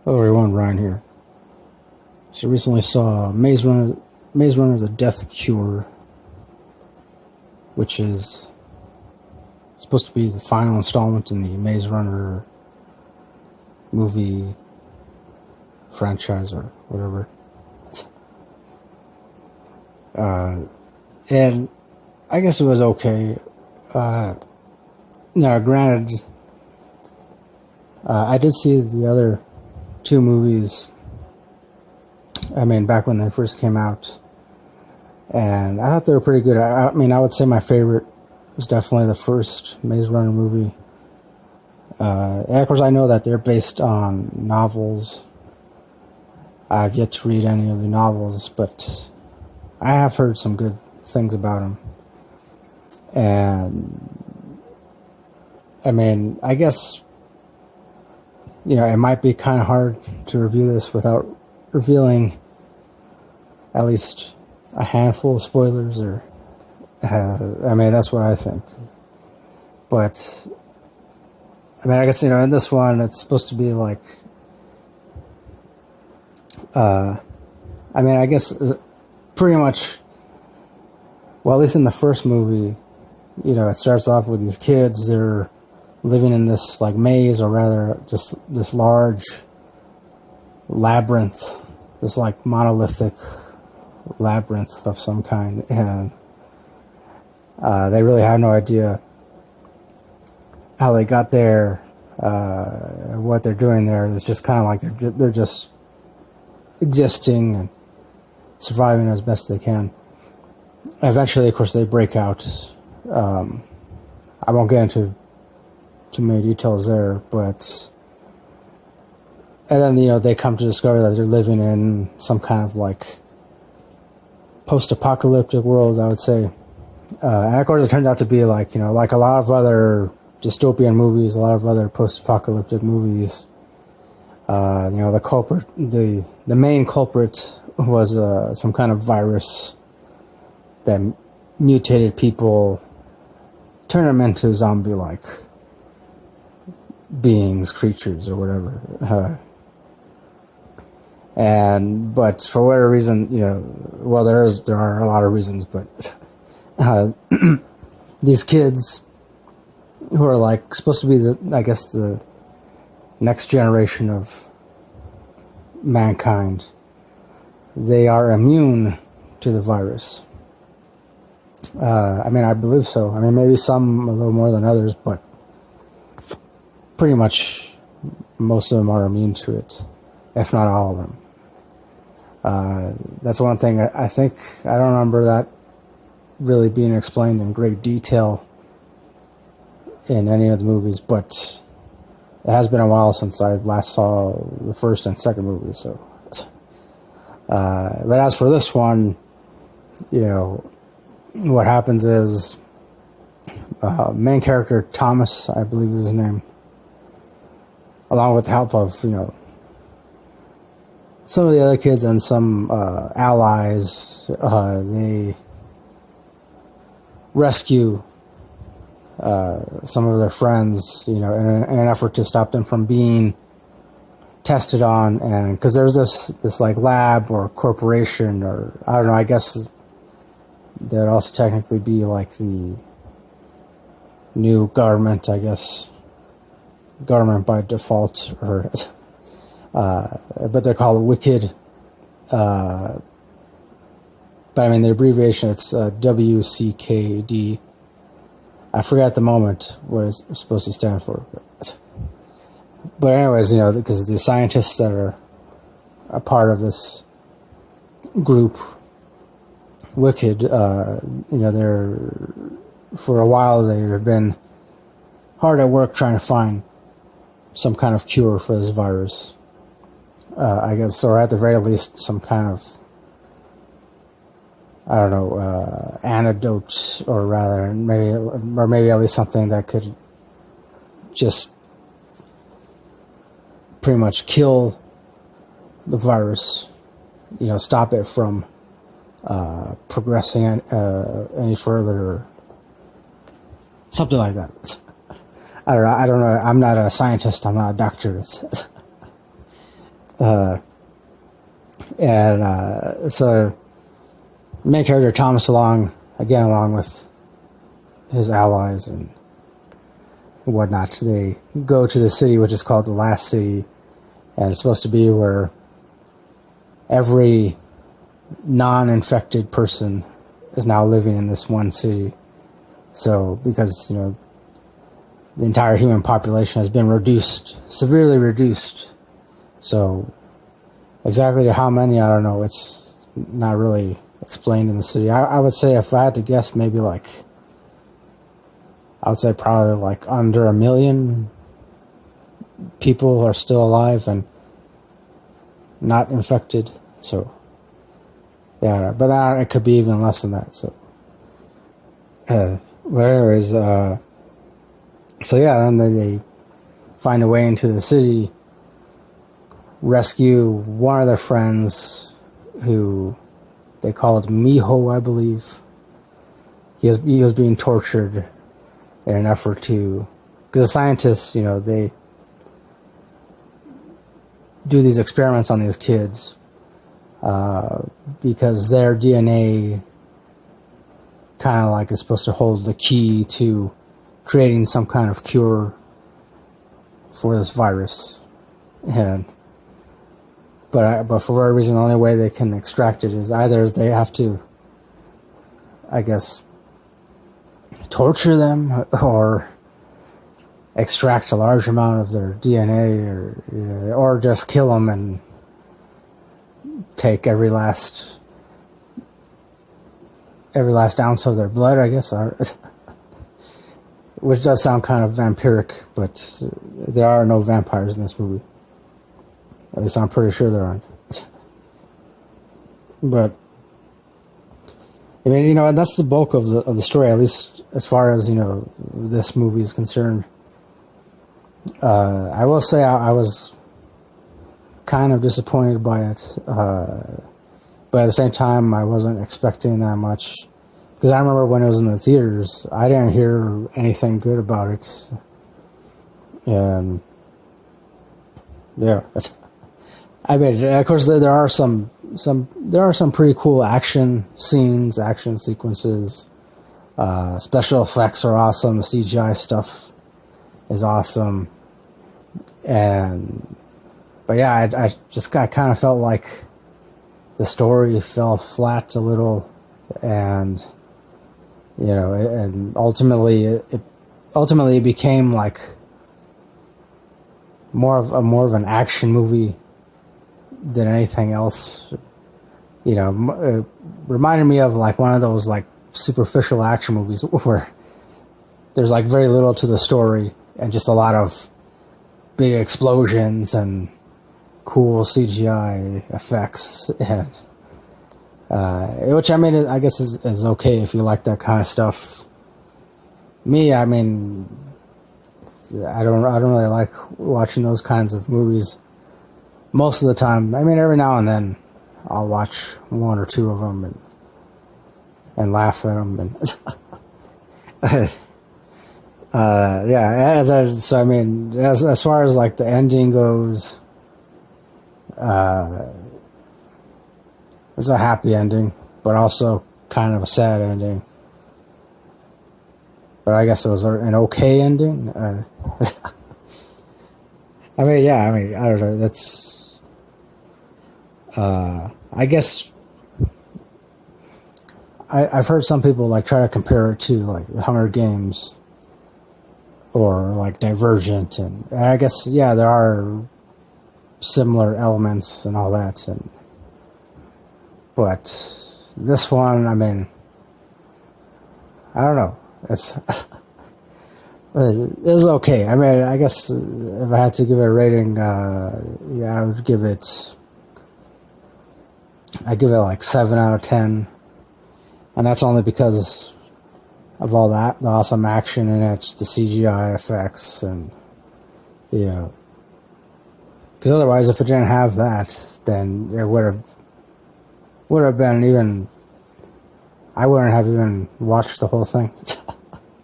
Hello everyone, Ryan here. So recently saw Maze Runner The Death Cure, which is supposed to be the final installment in the Maze Runner movie franchise or whatever. And I guess it was okay. Now granted, I did see the other two movies, I mean, back when they first came out, and I thought they were pretty good. I mean, I would say my favorite was definitely the first Maze Runner movie. And of course, I know that they're based on novels. I've yet to read any of the novels, but I have heard some good things about them. And, I mean, I guess, you know, it might be kind of hard to review this without revealing at least a handful of spoilers, or, I mean, that's what I think. But, I mean, I guess, you know, in this one, it's supposed to be like, I mean, I guess pretty much, well, at least in the first movie, you know, it starts off with these kids, they're living in this, like, maze, or rather, just this large labyrinth, this, like, monolithic labyrinth of some kind, and they really have no idea how they got there, what they're doing there. It's just kind of like they're just existing and surviving as best they can. Eventually, of course, they break out. I won't get into too many details there, but, and then, you know, they come to discover that they're living in some kind of, like, post-apocalyptic world, I would say. And of course, it turned out to be, like, you know, like a lot of other dystopian movies, a lot of other post-apocalyptic movies. You know, the culprit, the main culprit was some kind of virus that mutated people, turned them into zombie-like beings, creatures, or whatever. But for whatever reason, you know, well, there are a lot of reasons, but these kids who are, like, supposed to be the next generation of mankind, they are immune to the virus. I mean, I believe so. I mean, maybe some a little more than others, but pretty much most of them are immune to it, if not all of them. That's one thing I think, I don't remember that really being explained in great detail in any of the movies, but it has been a while since I last saw the first and second movie, so. But as for this one, you know, what happens is, main character Thomas, I believe is his name, along with the help of, you know, some of the other kids and some allies, they rescue some of their friends, you know, in an effort to stop them from being tested on. And because there's this like lab or corporation, or I don't know, I guess that would also technically be like the new government, I guess, government by default, or but they're called Wicked. But I mean, the abbreviation, it's WCKD. I forgot at the moment what it's supposed to stand for. But anyways, you know, because the scientists that are a part of this group, Wicked, you know, for a while they have been hard at work trying to find some kind of cure for this virus. I guess, or at the very least, some kind of, I don't know, antidote, or rather, maybe at least something that could just pretty much kill the virus, you know, stop it from progressing any further, or something like that. I don't know. I'm not a scientist. I'm not a doctor. So main character Thomas along with his allies and whatnot, they go to the city which is called the Last City, and it's supposed to be where every non-infected person is now living in this one city. So because the entire human population has been severely reduced, so exactly to how many, I don't know. It's not really explained in the city. I would say, if I had to guess, maybe I would say probably under 1 million people are still alive and not infected. So, yeah, but it could be even less than that. So, but anyways, so yeah, then they find a way into the city, rescue one of their friends who they called Miho, I believe. He was being tortured in an effort to, because the scientists, they do these experiments on these kids because their DNA kind of is supposed to hold the key to creating some kind of cure for this virus. And but for whatever reason, the only way they can extract it is either they have to, I guess, torture them or extract a large amount of their DNA, or just kill them and take every last ounce of their blood, I guess. Which does sound kind of vampiric, but there are no vampires in this movie. At least I'm pretty sure there aren't. But I mean, and that's the bulk of the story, at least as far as this movie is concerned. I will say I was kind of disappointed by it, but at the same time, I wasn't expecting that much, because I remember when it was in the theaters, I didn't hear anything good about it. And yeah, I mean, of course, there are some pretty cool action scenes, action sequences. Special effects are awesome. The CGI stuff is awesome. But yeah, I kind of felt like the story fell flat a little, and and ultimately it became more of an action movie than anything else. It reminded me of one of those superficial action movies where there's very little to the story and just a lot of big explosions and cool CGI effects, and which, I mean, I guess is okay if you like that kind of stuff. Me, I mean, I don't really like watching those kinds of movies most of the time. I mean, every now and then I'll watch one or two of them and laugh at them, and yeah. So I mean, as far as the ending goes, it was a happy ending, but also kind of a sad ending. But I guess it was an okay ending. I mean, I don't know. That's, I guess, I've heard some people try to compare it to the Hunger Games or Divergent, and I guess, yeah, there are similar elements and all that, but this one, I mean, I don't know. It's okay. I mean, I guess if I had to give it a rating, I would give it 7 out of 10, and that's only because of all that, the awesome action in it, the CGI effects, and because otherwise, if it didn't have that, then it would have been even. I wouldn't have even watched the whole thing.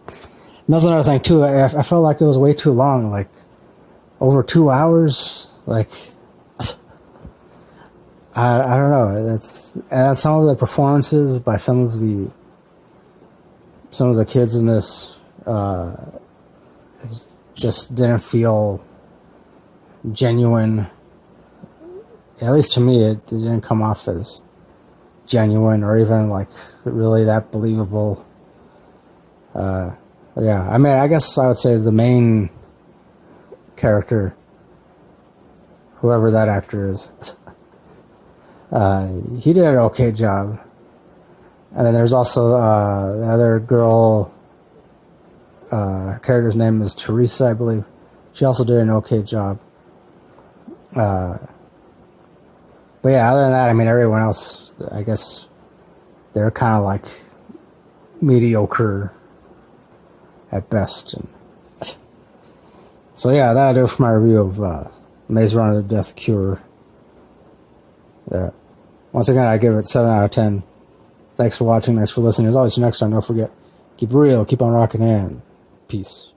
And that's another thing too. I felt like it was way too long, over 2 hours. I don't know. That's some of the performances by some of the kids in this just didn't feel genuine. At least to me, it didn't come off as genuine or even like really that believable. Yeah, I mean, I guess I would say the main character, whoever that actor is, he did an okay job. And then there's also the other girl, her character's name is Teresa, I believe. She also did an okay job. But yeah, other than that, I mean, everyone else, I guess, they're kind of like mediocre at best. And so yeah, that'll do it for my review of Maze Runner: The Death Cure. Yeah. Once again, I give it 7 out of 10. Thanks for watching. Thanks for listening. As always, next time, don't forget, keep it real, keep on rocking, and peace.